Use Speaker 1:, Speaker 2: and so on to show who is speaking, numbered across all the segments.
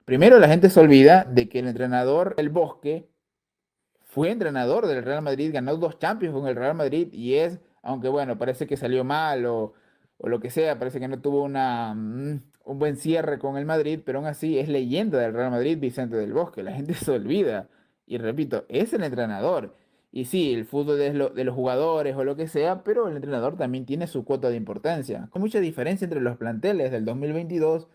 Speaker 1: Primero, la gente se olvida de que el entrenador El Bosque fue entrenador del Real Madrid, ganó dos Champions con el Real Madrid y es, aunque bueno, parece que salió mal o lo que sea, parece que no tuvo un buen cierre con el Madrid, pero aún así es leyenda del Real Madrid, Vicente del Bosque. La gente se olvida. Y repito, es el entrenador. Y sí, el fútbol es de los jugadores o lo que sea, pero el entrenador también tiene su cuota de importancia. Con mucha diferencia entre los planteles del 2022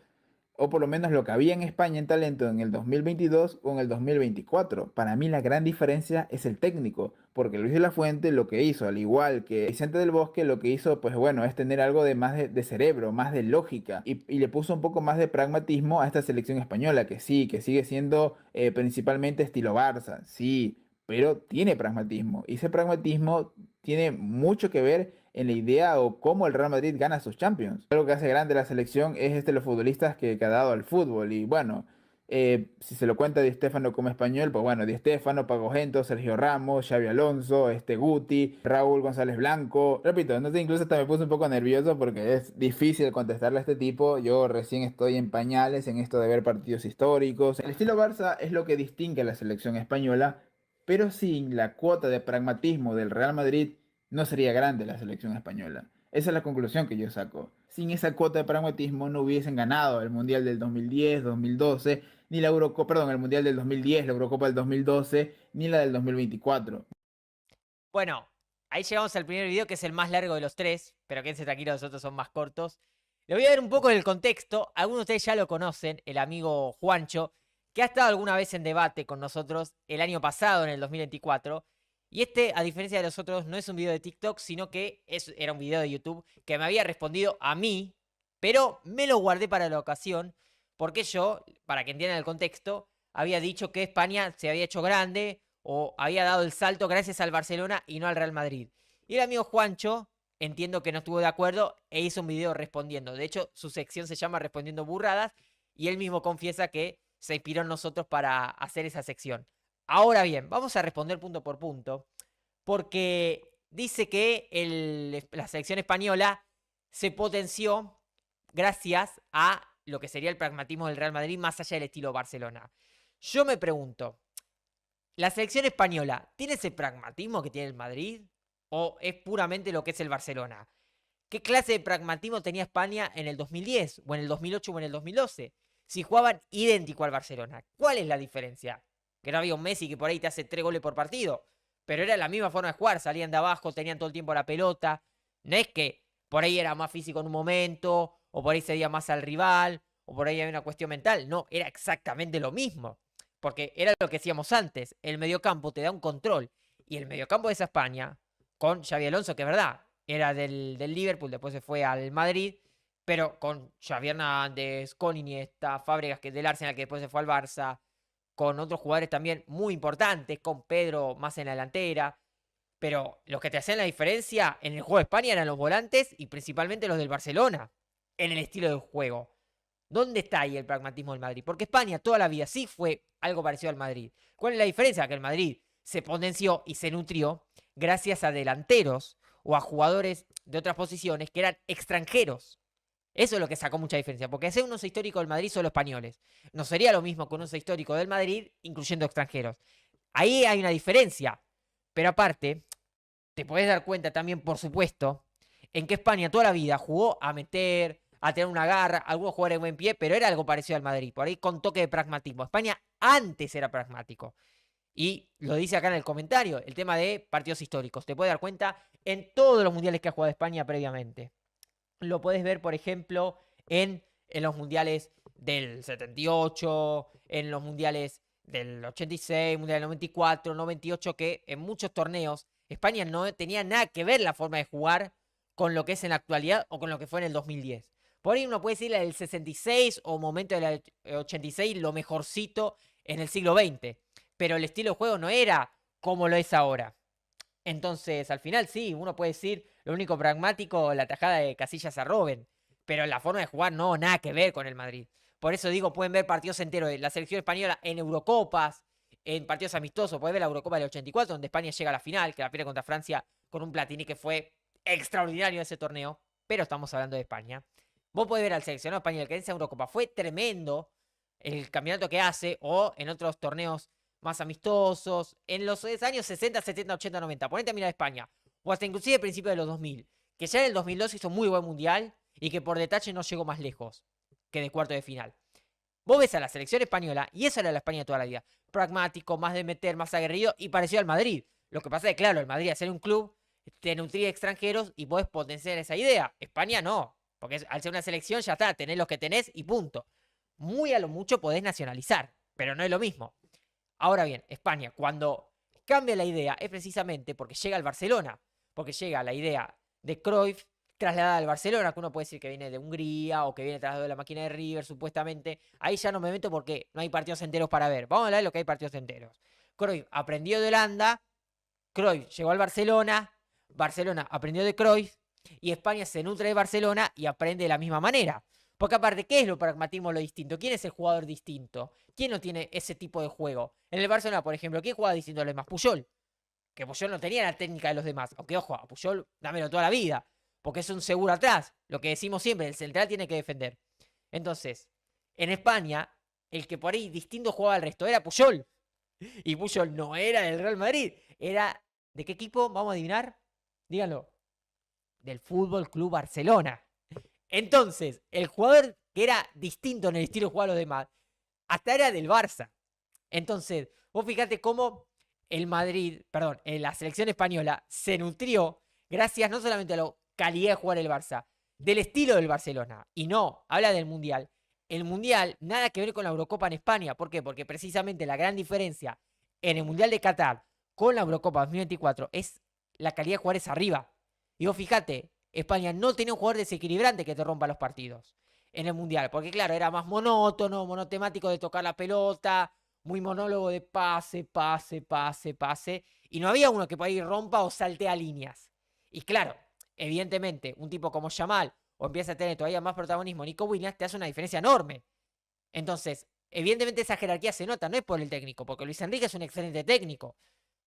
Speaker 1: o por lo menos lo que había en España en talento en el 2022 o en el 2024. Para mí la gran diferencia es el técnico, porque Luis de la Fuente lo que hizo, al igual que Vicente del Bosque, lo que hizo, pues bueno, es tener algo de más de cerebro, más de lógica, y le puso un poco más de pragmatismo a esta selección española, que sí, que sigue siendo principalmente estilo Barça, sí, pero tiene pragmatismo, y ese pragmatismo tiene mucho que ver en la idea o cómo el Real Madrid gana sus Champions. Algo que hace grande la selección es los futbolistas que ha dado al fútbol. Y bueno, si se lo cuenta Di Stéfano como español, pues bueno, Di Stéfano, Pago Gento, Sergio Ramos, Xavi Alonso, Guti, Raúl González Blanco. Repito, no sé, incluso hasta me puse un poco nervioso porque es difícil contestarle a este tipo. Yo recién estoy en pañales en esto de ver partidos históricos. El estilo Barça es lo que distingue a la selección española, pero sin la cuota de pragmatismo del Real Madrid no sería grande la selección española. Esa es la conclusión que yo saco. Sin esa cuota de pragmatismo no hubiesen ganado el Mundial del 2010, 2012, ni la Eurocopa, perdón, el Mundial del 2010, la Eurocopa del 2012, ni la del 2024.
Speaker 2: Bueno, ahí llegamos al primer video, que es el más largo de los tres, pero quédense tranquilos, los otros son más cortos. Le voy a dar un poco del contexto. Algunos de ustedes ya lo conocen, el amigo Juancho, que ha estado alguna vez en debate con nosotros el año pasado, en el 2024. Y este, a diferencia de los otros, no es un video de TikTok, sino que era un video de YouTube que me había respondido a mí, pero me lo guardé para la ocasión, porque yo, para que entiendan el contexto, había dicho que España se había hecho grande o había dado el salto gracias al Barcelona y no al Real Madrid. Y el amigo Juancho, entiendo que no estuvo de acuerdo e hizo un video respondiendo. De hecho, su sección se llama Respondiendo Burradas y él mismo confiesa que se inspiró en nosotros para hacer esa sección. Ahora bien, vamos a responder punto por punto, porque dice que la selección española se potenció gracias a lo que sería el pragmatismo del Real Madrid más allá del estilo Barcelona. Yo me pregunto, ¿la selección española tiene ese pragmatismo que tiene el Madrid? ¿O es puramente lo que es el Barcelona? ¿Qué clase de pragmatismo tenía España en el 2010? ¿O en el 2008 o en el 2012? Si jugaban idéntico al Barcelona. ¿Cuál es la diferencia? Que no había un Messi que por ahí te hace 3 goles por partido. Pero era la misma forma de jugar. Salían de abajo, tenían todo el tiempo la pelota. No es que por ahí era más físico en un momento, o por ahí cedía más al rival, o por ahí había una cuestión mental. No, era exactamente lo mismo. Porque era lo que decíamos antes. El mediocampo te da un control. Y el mediocampo de esa España, con Xavi Alonso, que es verdad, era del Liverpool, después se fue al Madrid, pero con Xavi Hernández, con Iniesta, Fábregas, que es del Arsenal, que después se fue al Barça, con otros jugadores también muy importantes, con Pedro más en la delantera, pero los que te hacían la diferencia en el juego de España eran los volantes y principalmente los del Barcelona, en el estilo de juego. ¿Dónde está ahí el pragmatismo del Madrid? Porque España toda la vida sí fue algo parecido al Madrid. ¿Cuál es la diferencia? Que el Madrid se potenció y se nutrió gracias a delanteros o a jugadores de otras posiciones que eran extranjeros. Eso es lo que sacó mucha diferencia, porque hacer un once histórico del Madrid solo españoles. No sería lo mismo que un once histórico del Madrid incluyendo extranjeros. Ahí hay una diferencia. Pero aparte, te podés dar cuenta también, por supuesto, en que España toda la vida jugó a meter, a tener una garra, algunos jugadores de buen pie, pero era algo parecido al Madrid, por ahí con toque de pragmatismo. España antes era pragmático. Y lo dice acá en el comentario, el tema de partidos históricos. Te puedes dar cuenta en todos los mundiales que ha jugado España previamente. Lo puedes ver, por ejemplo, en los mundiales del 78, en los mundiales del 86, mundial del 94, 98, que en muchos torneos España no tenía nada que ver la forma de jugar con lo que es en la actualidad o con lo que fue en el 2010. Por ahí uno puede decir el 66 o momento del 86 lo mejorcito en el siglo XX, pero el estilo de juego no era como lo es ahora. Entonces, al final sí, uno puede decir lo único pragmático, la tajada de Casillas a Robben, pero la forma de jugar no, nada que ver con el Madrid. Por eso digo, pueden ver partidos enteros de la selección española en Eurocopas, en partidos amistosos. Pueden ver la Eurocopa del 84, donde España llega a la final, que la pierde contra Francia con un Platini que fue extraordinario en ese torneo, pero estamos hablando de España. Vos podés ver al seleccionado español que en esa Eurocopa fue tremendo, el campeonato que hace o en otros torneos más amistosos, en los años 60, 70, 80, 90. Ponete a mirar a España, o hasta inclusive a principios de los 2000, que ya en el 2002 hizo muy buen mundial y que por detalle no llegó más lejos que de cuarto de final. Vos ves a la selección española y esa era la España de toda la vida. Pragmático, más de meter, más aguerrido y parecido al Madrid. Lo que pasa es que, claro, el Madrid, al ser un club, te nutría extranjeros y podés potenciar esa idea. España no, porque al ser una selección ya está, tenés los que tenés y punto. Muy a lo mucho podés nacionalizar, pero no es lo mismo. Ahora bien, España, cuando cambia la idea, es precisamente porque llega al Barcelona, porque llega la idea de Cruyff trasladada al Barcelona, que uno puede decir que viene de Hungría o que viene trasladado de la máquina de River, supuestamente. Ahí ya no me meto porque no hay partidos enteros para ver. Vamos a hablar de lo que hay partidos enteros. Cruyff aprendió de Holanda, Cruyff llegó al Barcelona, Barcelona aprendió de Cruyff y España se nutre de Barcelona y aprende de la misma manera. Porque aparte, ¿qué es lo pragmatismo, lo distinto? ¿Quién es el jugador distinto? ¿Quién no tiene ese tipo de juego? En el Barcelona, por ejemplo, ¿quién jugaba distinto a los demás? Puyol. Que Puyol no tenía la técnica de los demás. Aunque, ojo, a Puyol dámelo toda la vida. Porque es un seguro atrás. Lo que decimos siempre, el central tiene que defender. Entonces, en España, el que por ahí distinto jugaba al resto era Puyol. Y Puyol no era del Real Madrid. Era, ¿de qué equipo? Vamos a adivinar. Díganlo. Del Fútbol Club Barcelona. Entonces, el jugador que era distinto en el estilo de jugar a los demás, hasta era del Barça. Entonces, vos fíjate cómo el Madrid, perdón, la selección española se nutrió gracias no solamente a la calidad de jugar el Barça, del estilo del Barcelona. Y no, habla del Mundial. El Mundial, nada que ver con la Eurocopa en España. ¿Por qué? Porque precisamente la gran diferencia en el Mundial de Qatar con la Eurocopa 2024 es la calidad de jugadores arriba. Y vos fíjate, España no tenía un jugador desequilibrante que te rompa los partidos en el Mundial. Porque claro, era más monótono, monotemático de tocar la pelota, muy monólogo de pase, pase, pase, pase. Y no había uno que por ahí rompa o salte a líneas. Y claro, evidentemente, un tipo como Yamal o empieza a tener todavía más protagonismo Nico Williams, te hace una diferencia enorme. Entonces, evidentemente esa jerarquía se nota, no es por el técnico, porque Luis Enrique es un excelente técnico,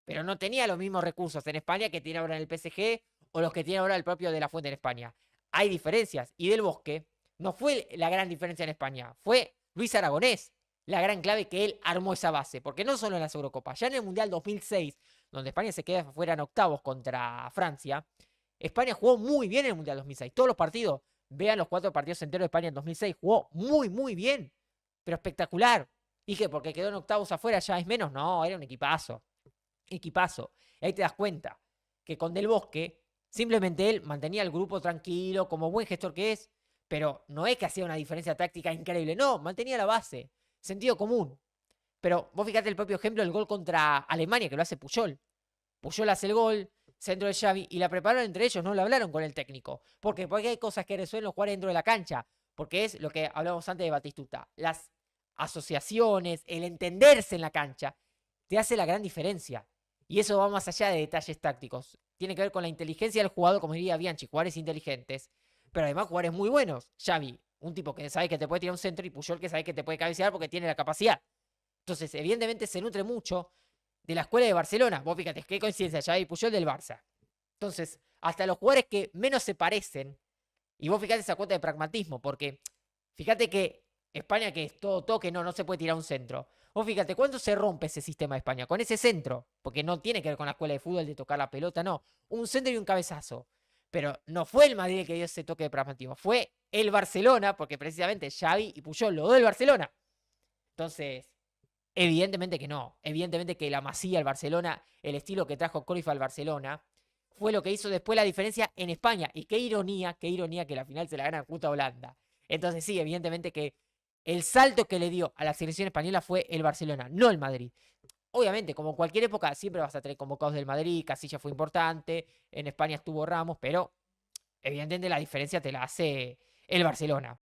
Speaker 2: pero no tenía los mismos recursos en España que tiene ahora en el PSG o los que tiene ahora el propio De La Fuente en España. Hay diferencias, y Del Bosque no fue la gran diferencia en España, fue Luis Aragonés, la gran clave que él armó esa base, porque no solo en las Eurocopas, ya en el Mundial 2006, donde España se queda fuera en octavos contra Francia, España jugó muy bien en el Mundial 2006, todos los partidos, vean los 4 partidos enteros de España en 2006, jugó muy, muy bien, pero espectacular. ¿Y qué? Porque quedó en octavos afuera ya es menos, no, era un equipazo, equipazo. Y ahí te das cuenta que con Del Bosque, simplemente él mantenía el grupo tranquilo, como buen gestor que es, pero no es que hacía una diferencia táctica increíble, no, mantenía la base, sentido común. Pero vos fíjate el propio ejemplo del gol contra Alemania, que lo hace Puyol. Puyol hace el gol, centro de Xavi, y la prepararon entre ellos, no lo hablaron con el técnico. ¿Por qué? Porque hay cosas que resuelven jugar dentro de la cancha, porque es lo que hablábamos antes de Batistuta. Las asociaciones, el entenderse en la cancha, te hace la gran diferencia. Y eso va más allá de detalles tácticos. Tiene que ver con la inteligencia del jugador, como diría Bianchi, jugadores inteligentes, pero además jugadores muy buenos. Xavi, un tipo que sabe que te puede tirar un centro, y Puyol que sabe que te puede cabecear porque tiene la capacidad. Entonces, evidentemente se nutre mucho de la escuela de Barcelona. Vos fíjate, qué coincidencia, Xavi y Puyol del Barça. Entonces, hasta los jugadores que menos se parecen, y vos fíjate esa cuota de pragmatismo, porque fíjate que España, que es todo toque, no se puede tirar un centro. Vos fíjate, ¿cuándo se rompe ese sistema de España? Con ese centro, porque no tiene que ver con la escuela de fútbol de tocar la pelota, no. Un centro y un cabezazo. Pero no fue el Madrid el que dio ese toque de pragmatismo, fue el Barcelona, porque precisamente Xavi y Puyol lo del Barcelona. Entonces, evidentemente que no. Evidentemente que la Masía al Barcelona, el estilo que trajo Cruyff al Barcelona, fue lo que hizo después la diferencia en España. Y qué ironía que la final se la gana justo a Holanda. Entonces sí, evidentemente que el salto que le dio a la selección española fue el Barcelona, no el Madrid. Obviamente, como en cualquier época, siempre vas a tener convocados del Madrid, Casilla fue importante, en España estuvo Ramos, pero evidentemente la diferencia te la hace el Barcelona.